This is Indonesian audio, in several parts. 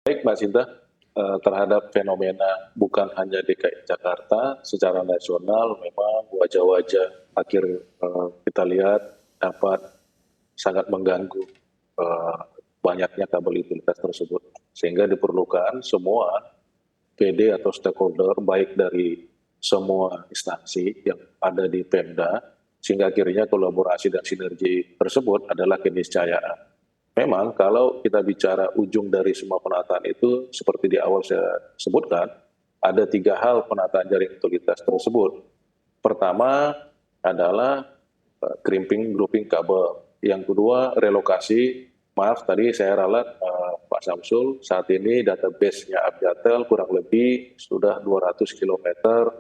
Baik Mbak Sinta, terhadap fenomena bukan hanya DKI Jakarta, secara nasional memang wajah-wajah akhir kita lihat dapat sangat mengganggu eh, banyaknya kabel utilitas tersebut. Sehingga diperlukan semua PD atau stakeholder, baik dari semua instansi yang ada di Pemda, sehingga akhirnya kolaborasi dan sinergi tersebut adalah keniscayaan. Memang kalau kita bicara ujung dari semua penataan itu, seperti di awal saya sebutkan, ada 3 hal penataan jaring utilitas tersebut. Pertama adalah crimping, grouping kabel. Yang kedua, relokasi. Maaf, tadi saya ralat Pak Samsul, saat ini database-nya Abjatel kurang lebih sudah 200 kilometer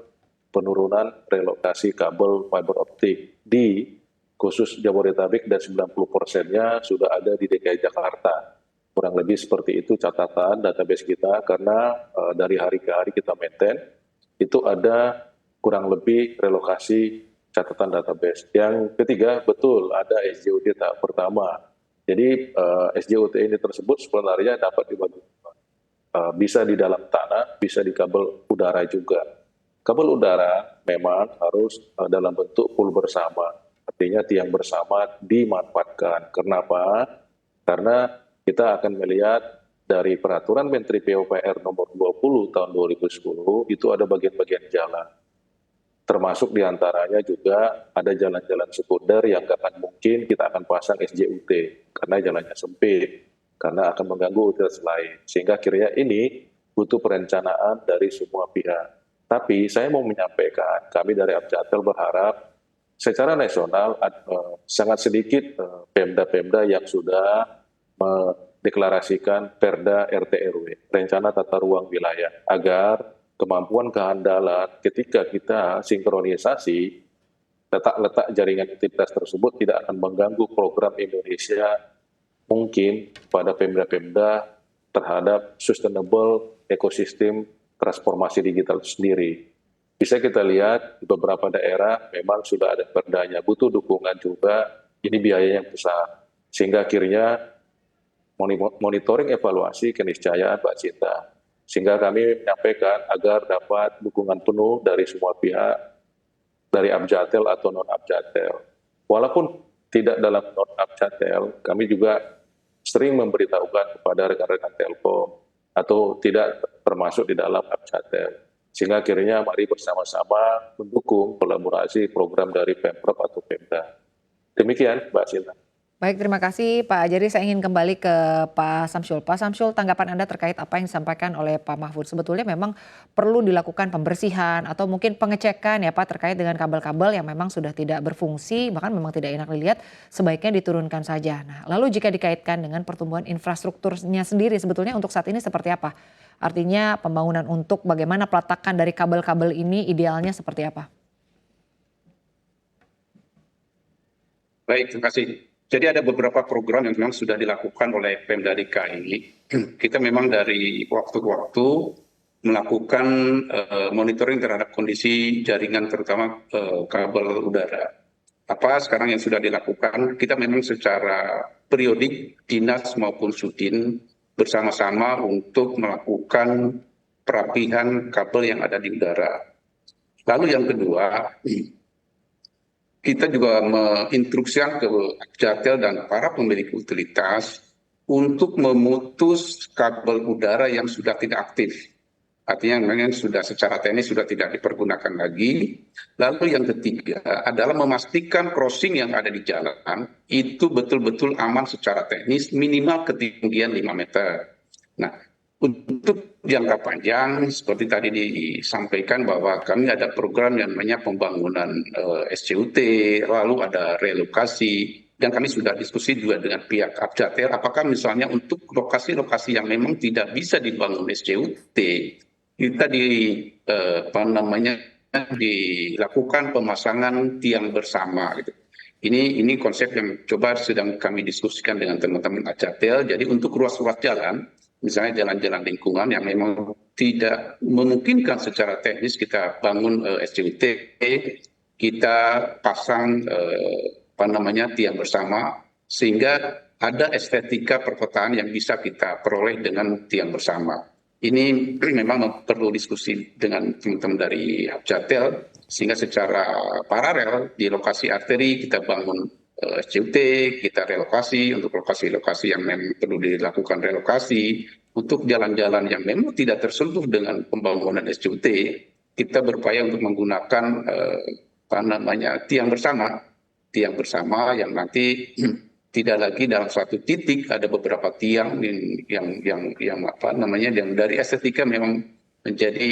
penurunan relokasi kabel fiber optik di khusus Jabodetabek, dan 90%-nya sudah ada di DKI Jakarta. Kurang lebih seperti itu catatan database kita, karena dari hari ke hari kita maintain, itu ada kurang lebih relokasi catatan database. Yang ketiga, betul ada SJUT tahap pertama. Jadi SJUT ini tersebut sebenarnya dapat dibagi. Bisa di dalam tanah, bisa di kabel udara juga. Kabel udara memang harus dalam bentuk pool bersama. Artinya tiang bersama dimanfaatkan. Kenapa? Karena kita akan melihat dari peraturan Menteri PUPR nomor 20 tahun 2010, itu ada bagian-bagian jalan. Termasuk diantaranya juga ada jalan-jalan sekunder yang gak akan mungkin kita akan pasang SJUT, karena jalannya sempit, karena akan mengganggu utilitas lain. Sehingga akhirnya ini butuh perencanaan dari semua pihak. Tapi saya mau menyampaikan, kami dari Abjatel berharap secara nasional sangat sedikit Pemda-Pemda yang sudah mendeklarasikan Perda RT RW, rencana tata ruang wilayah, agar kemampuan kehandalan ketika kita sinkronisasi letak-letak jaringan utilitas tersebut tidak akan mengganggu program Indonesia mungkin pada Pemda-Pemda terhadap sustainable ekosistem transformasi digital sendiri. Bisa kita lihat di beberapa daerah memang sudah ada perdanya, butuh dukungan juga, ini biaya yang besar. Sehingga akhirnya monitoring evaluasi keniscayaan Mbak Cinta. Sehingga kami menyampaikan agar dapat dukungan penuh dari semua pihak, dari Abjatel atau non-Abjatel. Walaupun tidak dalam non-Abjatel, kami juga sering memberitahukan kepada rekan-rekan Telkom atau tidak termasuk di dalam Abjatel. Sehingga akhirnya mari bersama-sama mendukung kolaborasi program dari Pemprov atau Pemda. Demikian Mbak Sinta. Baik, terima kasih Pak Ajari. Saya ingin kembali ke Pak Samsul. Pak Samsul, tanggapan Anda terkait apa yang disampaikan oleh Pak Mahfud. Sebetulnya memang perlu dilakukan pembersihan atau mungkin pengecekan ya Pak terkait dengan kabel-kabel yang memang sudah tidak berfungsi, bahkan memang tidak enak dilihat, sebaiknya diturunkan saja. Nah, lalu jika dikaitkan dengan pertumbuhan infrastrukturnya sendiri, sebetulnya untuk saat ini seperti apa? Artinya pembangunan untuk bagaimana peletakan dari kabel-kabel ini idealnya seperti apa? Baik, terima kasih. Jadi ada beberapa program yang memang sudah dilakukan oleh Pemda DKI. Kita memang dari waktu ke waktu melakukan monitoring terhadap kondisi jaringan terutama kabel udara. Apa sekarang yang sudah dilakukan, kita memang secara periodik dinas maupun sudin bersama-sama untuk melakukan perapihan kabel yang ada di udara. Lalu yang kedua, kita juga menginstruksikan ke Abjatel dan para pemilik utilitas untuk memutus kabel udara yang sudah tidak aktif. Artinya memang sudah secara teknis sudah tidak dipergunakan lagi. Lalu yang ketiga adalah memastikan crossing yang ada di jalan itu betul-betul aman secara teknis, minimal ketinggian 5 meter. Nah, untuk jangka panjang, seperti tadi disampaikan bahwa kami ada program yang namanya pembangunan SCUT, lalu ada relokasi, dan kami sudah diskusi juga dengan pihak Abjatel, apakah misalnya untuk lokasi-lokasi yang memang tidak bisa dibangun SCUT, kita dilakukan pemasangan tiang bersama gitu. Ini konsep yang coba sedang kami diskusikan dengan teman-teman Abjatel. Jadi untuk ruas-ruas jalan, misalnya jalan-jalan lingkungan yang memang tidak memungkinkan secara teknis kita bangun SCUT, kita pasang tiang bersama sehingga ada estetika perkotaan yang bisa kita peroleh dengan tiang bersama. Ini memang perlu diskusi dengan teman-teman dari Hapjatel, sehingga secara paralel di lokasi arteri kita bangun SCUT, kita relokasi untuk lokasi-lokasi yang memang perlu dilakukan relokasi. Untuk jalan-jalan yang memang tidak tersentuh dengan pembangunan SCUT, kita berupaya untuk menggunakan tiang bersama yang nanti tidak lagi dalam suatu titik, ada beberapa tiang yang dari estetika memang menjadi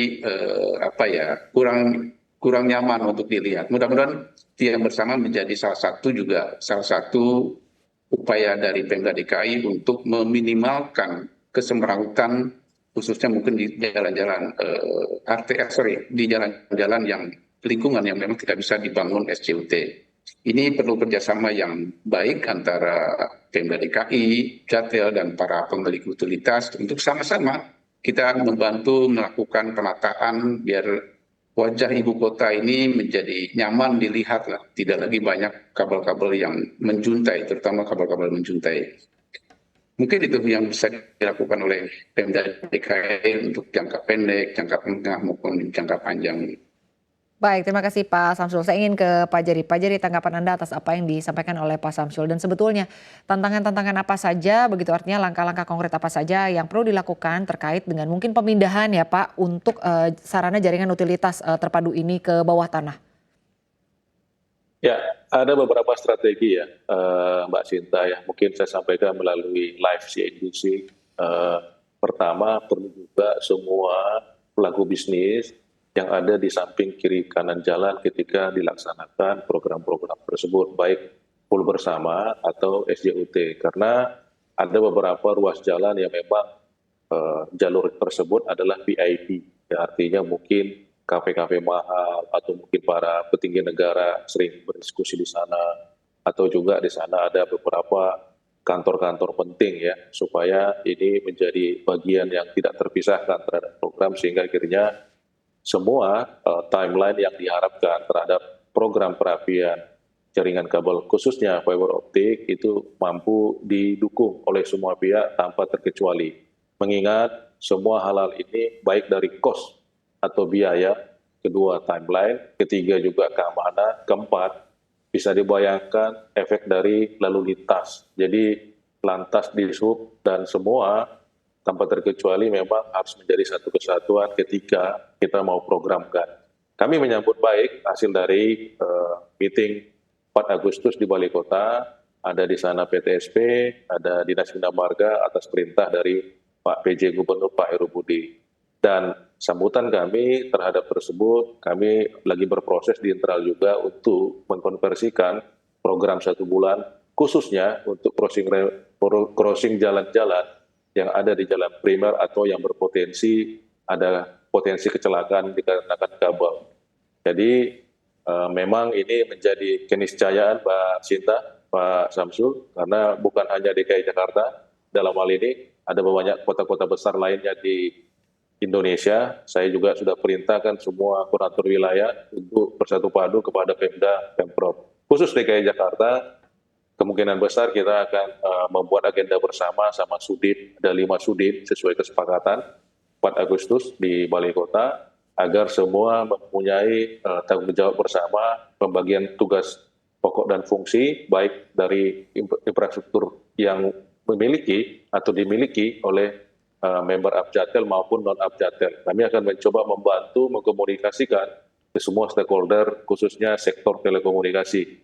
kurang nyaman untuk dilihat. Mudah-mudahan tiang bersama menjadi salah satu upaya dari Pemda DKI untuk meminimalkan kesemrautan, khususnya mungkin di jalan-jalan di jalan-jalan yang lingkungan yang memang tidak bisa dibangun SCUT. Ini perlu kerjasama yang baik antara Pemda DKI, Jatel, dan para pemilik utilitas untuk sama-sama kita membantu melakukan penataan biar wajah ibu kota ini menjadi nyaman dilihat lah. Tidak lagi banyak kabel-kabel yang menjuntai, terutama kabel-kabel menjuntai. Mungkin itu yang bisa dilakukan oleh Pemda DKI untuk jangka pendek, jangka tengah maupun jangka panjang. Baik, terima kasih Pak Samsul. Saya ingin ke Pak Jerry. Pak Jerry, tanggapan Anda atas apa yang disampaikan oleh Pak Samsul. Dan sebetulnya tantangan-tantangan apa saja, begitu artinya langkah-langkah konkret apa saja yang perlu dilakukan terkait dengan mungkin pemindahan ya Pak untuk sarana jaringan utilitas terpadu ini ke bawah tanah? Ya, ada beberapa strategi ya, Mbak Sinta ya. Mungkin saya sampaikan melalui live CNBC. Pertama, perlu juga semua pelaku bisnis yang ada di samping kiri kanan jalan ketika dilaksanakan program-program tersebut, baik full bersama atau SJUT. Karena ada beberapa ruas jalan yang memang jalur tersebut adalah VIP, ya, artinya mungkin kafe-kafe mahal atau mungkin para petinggi negara sering berdiskusi di sana, atau juga di sana ada beberapa kantor-kantor penting ya, supaya ini menjadi bagian yang tidak terpisahkan terhadap program, sehingga akhirnya semua timeline yang diharapkan terhadap program perapian jaringan kabel khususnya fiber optik itu mampu didukung oleh semua pihak tanpa terkecuali. Mengingat semua hal-hal ini baik dari cost atau biaya, kedua timeline, ketiga juga keamanan, keempat bisa dibayangkan efek dari lalu lintas. Jadi lantas di sub dan semua tanpa terkecuali memang harus menjadi satu kesatuan ketika kita mau programkan. Kami menyambut baik hasil dari meeting 4 Agustus di Balai Kota, ada di sana PTSP, ada Dinas Bina Marga atas perintah dari Pak PJ Gubernur Pak Heru Budi. Dan sambutan kami terhadap tersebut, kami lagi berproses di internal juga untuk mengkonversikan program 1 bulan, khususnya untuk crossing jalan-jalan yang ada di jalan primer atau yang berpotensi ada potensi kecelakaan dikarenakan kabel. Jadi memang ini menjadi keniscayaan Pak Sinta, Pak Samsul, karena bukan hanya DKI Jakarta, dalam hal ini ada banyak kota-kota besar lainnya di Indonesia. Saya juga sudah perintahkan semua kurator wilayah untuk bersatu padu kepada Pemda, Pemprov. Khusus DKI Jakarta, kemungkinan besar kita akan membuat agenda bersama sama Sudin, ada 5 Sudin sesuai kesepakatan 4 Agustus di Balai Kota, agar semua mempunyai tanggung jawab bersama pembagian tugas pokok dan fungsi, baik dari infrastruktur yang memiliki atau dimiliki oleh member Abjatel maupun non-Abjatel. Kami akan mencoba membantu mengkomunikasikan ke semua stakeholder, khususnya sektor telekomunikasi,